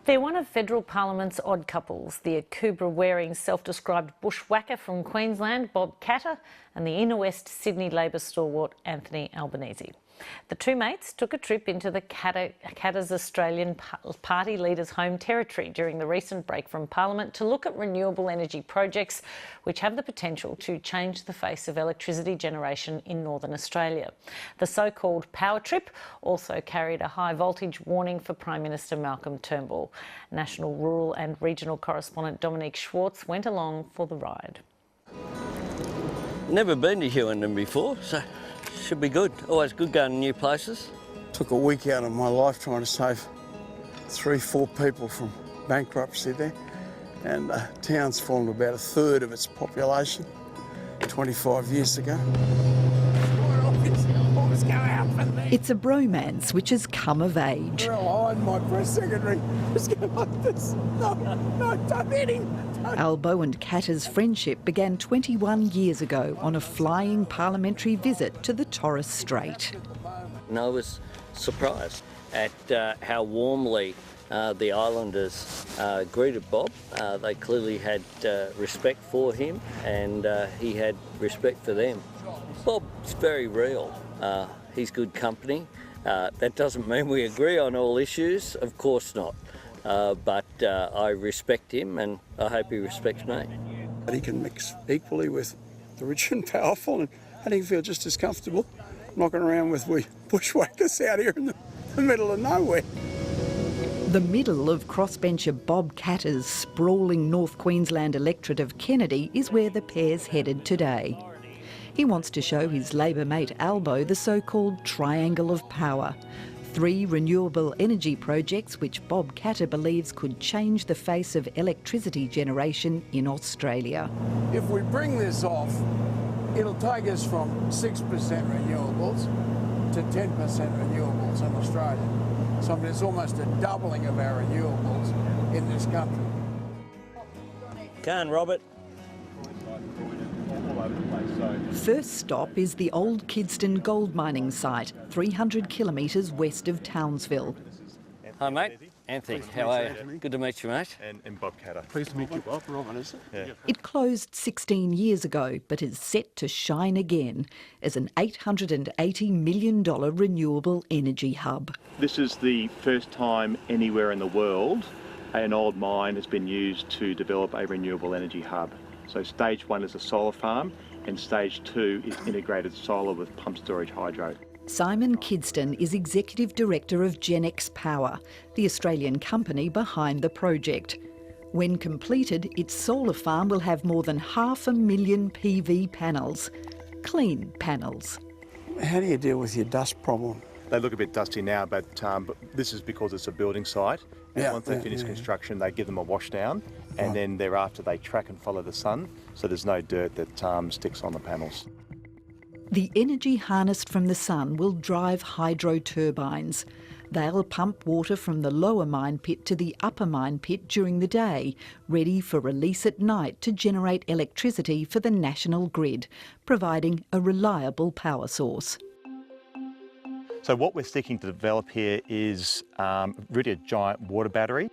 They're one of Federal Parliament's odd couples, the Akubra-wearing self-described bushwhacker from Queensland, Bob Katter, and the inner west Sydney Labor stalwart, Anthony Albanese. The two mates took a trip into the Katter's Australian Party leader's home territory during the recent break from Parliament to look at renewable energy projects which have the potential to change the face of electricity generation in Northern Australia. The so-called power trip also carried a high voltage warning for Prime Minister Malcolm Turnbull. National Rural and Regional Correspondent Dominique Schwartz went along for the ride. Never been to Hewenden before, so should be good. Always good going to new places. Took a week out of my life trying to save 3-4 people from bankruptcy there, and the town's fallen to about a third of its population 25 years ago. It's a bromance which has come of age. My press secretary was going like this. No, don't hit him. Albo and Katter's friendship began 21 years ago on a flying parliamentary visit to the Torres Strait. And I was surprised at how warmly the islanders greeted Bob. They clearly had respect for him, and he had respect for them. Bob's very real. He's good company. That doesn't mean we agree on all issues, of course not. But I respect him, and I hope he respects me. But he can mix equally with the rich and powerful, and I think he feel just as comfortable knocking around with we bushwhackers out here in the middle of nowhere. The middle of crossbencher Bob Katter's sprawling North Queensland electorate of Kennedy is where the pair's headed today. He wants to show his Labor mate Albo the so-called triangle of power. 3 renewable energy projects which Bob Katter believes could change the face of electricity generation in Australia. If we bring this off, it'll take us from 6% renewables to 10% renewables in Australia. So I mean, it's almost a doubling of our renewables in this country. Can't, Robert. First stop is the old Kidston gold mining site, 300 kilometres west of Townsville. Hi mate, Anthony, how are you? Good to meet you, mate. And Bob Katter. Pleased to meet you, Bob. Robin, is it? Yeah. It closed 16 years ago, but is set to shine again as an $880 million renewable energy hub. This is the first time anywhere in the world an old mine has been used to develop a renewable energy hub. So stage 1 is a solar farm, and stage 2 is integrated solar with pump storage hydro. Simon Kidston is Executive Director of GenX Power, the Australian company behind the project. When completed, its solar farm will have more than 500,000 PV panels. Clean panels. How do you deal with your dust problem? They look a bit dusty now, but this is because it's a building site. And once they finish construction, they give them a wash down, and then thereafter they track and follow the sun, so there's no dirt that sticks on the panels. The energy harnessed from the sun will drive hydro turbines. They'll pump water from the lower mine pit to the upper mine pit during the day, ready for release at night to generate electricity for the national grid, providing a reliable power source. So what we're seeking to develop here is really a giant water battery.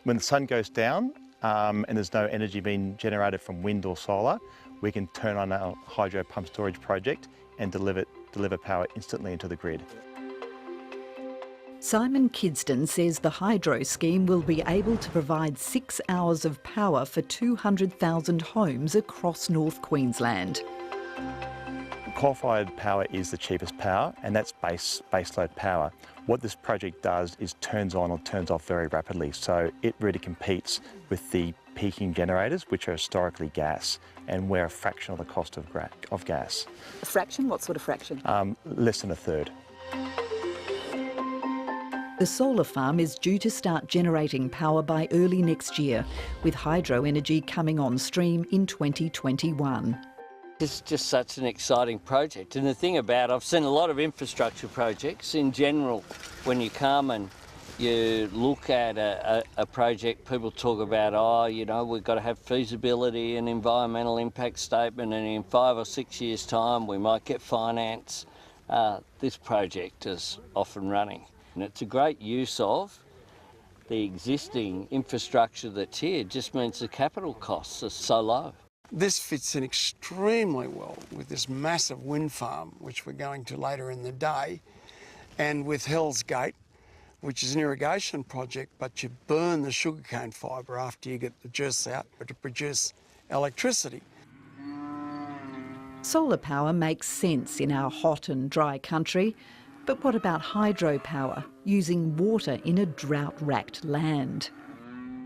When the sun goes down and there's no energy being generated from wind or solar, we can turn on our hydro pump storage project and deliver power instantly into the grid. Simon Kidston says the hydro scheme will be able to provide 6 hours of power for 200,000 homes across North Queensland. Coal-fired power is the cheapest power, and that's baseload power. What this project does is turns on or turns off very rapidly, so it really competes with the peaking generators, which are historically gas, and we're a fraction of the cost of gas. A fraction? What sort of fraction? Less than a third. The solar farm is due to start generating power by early next year, with hydro energy coming on stream in 2021. It's just such an exciting project, and the thing about I've seen a lot of infrastructure projects in general. When you come and you look at a project, people talk about, oh, you know, we've got to have feasibility and environmental impact statement, and in 5 or 6 years' time we might get finance. This project is off and running, and it's a great use of the existing infrastructure that's here just means the capital costs are so low. This fits in extremely well with this massive wind farm, which we're going to later in the day, and with Hell's Gate, which is an irrigation project, but you burn the sugarcane fibre after you get the juice out, but to produce electricity. Solar power makes sense in our hot and dry country, but what about hydropower, using water in a drought-racked land?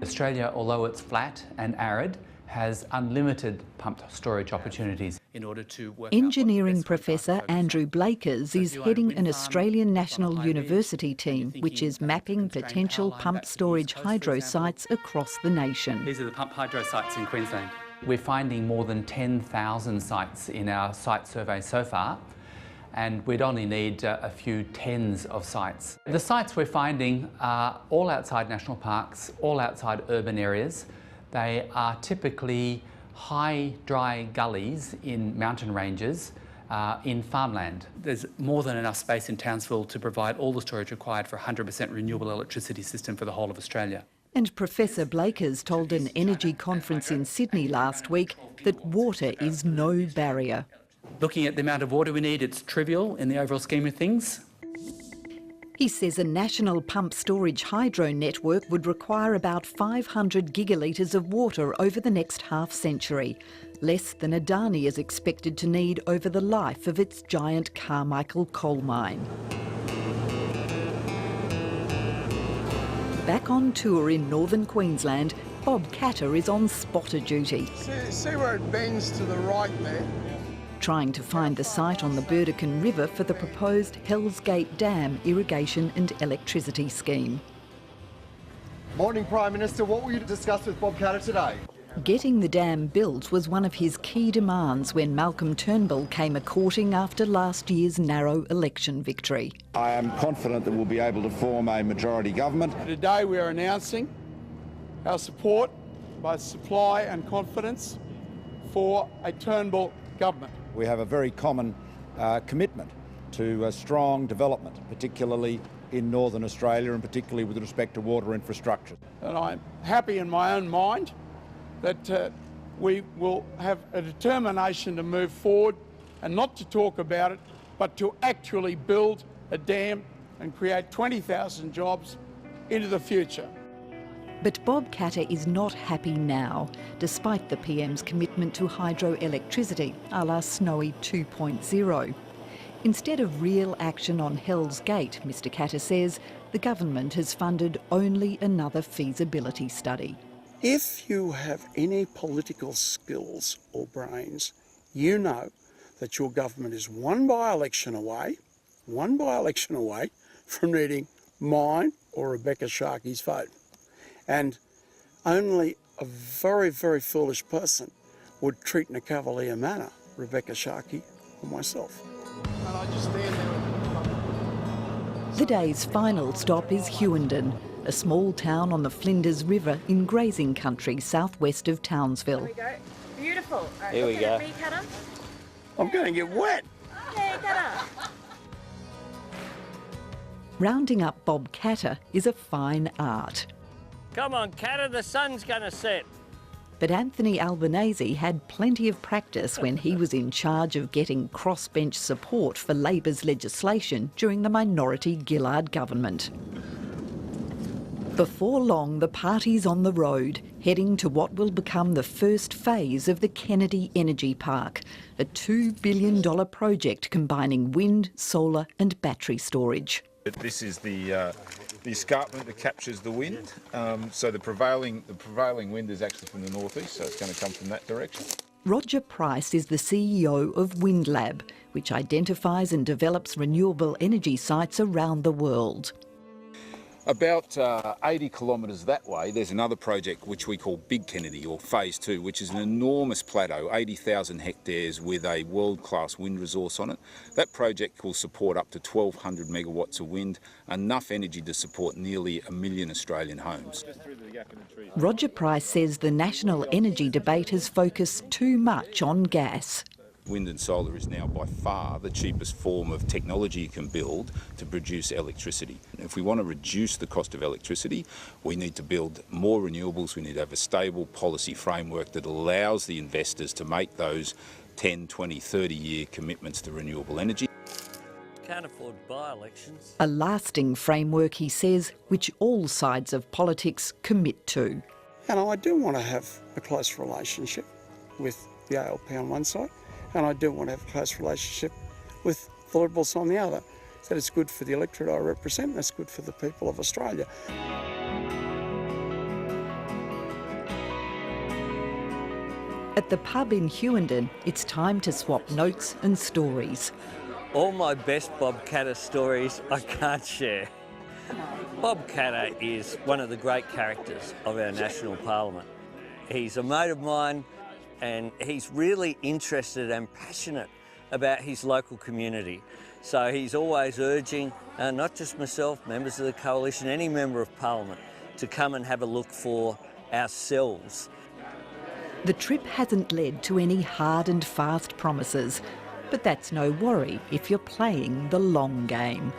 Australia, although it's flat and arid, has unlimited pumped storage opportunities. In order to work Engineering Professor Andrew Blakers is heading an Australian National University team which is mapping potential pumped storage hydro sites across the nation. These are the pumped hydro sites in Queensland. We're finding more than 10,000 sites in our site survey so far, and we'd only need a few tens of sites. The sites we're finding are all outside national parks, all outside urban areas. They are typically high, dry gullies in mountain ranges in farmland. There's more than enough space in Townsville to provide all the storage required for a 100% renewable electricity system for the whole of Australia. And Professor Blakers told an energy conference in Sydney last week that water is no barrier. Looking at the amount of water we need, it's trivial in the overall scheme of things. He says a national pump storage hydro network would require about 500 gigalitres of water over the next half-century, less than Adani is expected to need over the life of its giant Carmichael coal mine. Back on tour in northern Queensland, Bob Katter is on spotter duty. See where it bends to the right there? Trying to find the site on the Burdekin River for the proposed Hell's Gate Dam irrigation and electricity scheme. Morning, Prime Minister. What will you discuss with Bob Katter today? Getting the dam built was one of his key demands when Malcolm Turnbull came a-courting after last year's narrow election victory. I am confident that we'll be able to form a majority government. Today we are announcing our support, both supply and confidence, for a Turnbull government. We have a very common commitment to a strong development, particularly in Northern Australia and particularly with respect to water infrastructure. And I'm happy in my own mind that we will have a determination to move forward and not to talk about it, but to actually build a dam and create 20,000 jobs into the future. But Bob Katter is not happy now, despite the PM's commitment to hydroelectricity, a la Snowy 2.0. Instead of real action on Hell's Gate, Mr Katter says, the government has funded only another feasibility study. If you have any political skills or brains, you know that your government is one by-election away from needing mine or Rebecca Sharkey's vote. And only a very, very foolish person would treat in a cavalier manner Rebecca Sharkey or myself. And I just stand there. The day's final stop is Hughenden, a small town on the Flinders River in grazing country southwest of Townsville. There we go. Beautiful. Right, Here we go. Me, Katter. I'm going to get wet. Hey, Katter. Rounding up Bob Katter is a fine art. Come on, Katter, the sun's going to set. But Anthony Albanese had plenty of practice when he was in charge of getting crossbench support for Labor's legislation during the minority Gillard government. Before long, the party's on the road, heading to what will become the first phase of the Kennedy Energy Park, a $2 billion project combining wind, solar and battery storage. This is the escarpment that captures the wind. So the prevailing wind is actually from the northeast, so it's going to come from that direction. Roger Price is the CEO of WindLab, which identifies and develops renewable energy sites around the world. About 80 kilometres that way, there's another project which we call Big Kennedy, or Phase 2, which is an enormous plateau, 80,000 hectares with a world-class wind resource on it. That project will support up to 1,200 megawatts of wind, enough energy to support nearly 1 million Australian homes. Roger Price says the national energy debate has focused too much on gas. Wind and solar is now by far the cheapest form of technology you can build to produce electricity. If we want to reduce the cost of electricity, we need to build more renewables. We need to have a stable policy framework that allows the investors to make those 10, 20, 30-year commitments to renewable energy. Can't afford by-elections. A lasting framework, he says, which all sides of politics commit to. And I do want to have a close relationship with the ALP on one side, and I do want to have a close relationship with the Liberals on the other. That it's good for the electorate I represent, and it's good for the people of Australia. At the pub in Hughenden, it's time to swap notes and stories. All my best Bob Katter stories I can't share. Bob Katter is one of the great characters of our national parliament. He's a mate of mine and he's really interested and passionate about his local community. So he's always urging, not just myself, members of the coalition, any member of parliament, to come and have a look for ourselves. The trip hasn't led to any hard and fast promises, but that's no worry if you're playing the long game.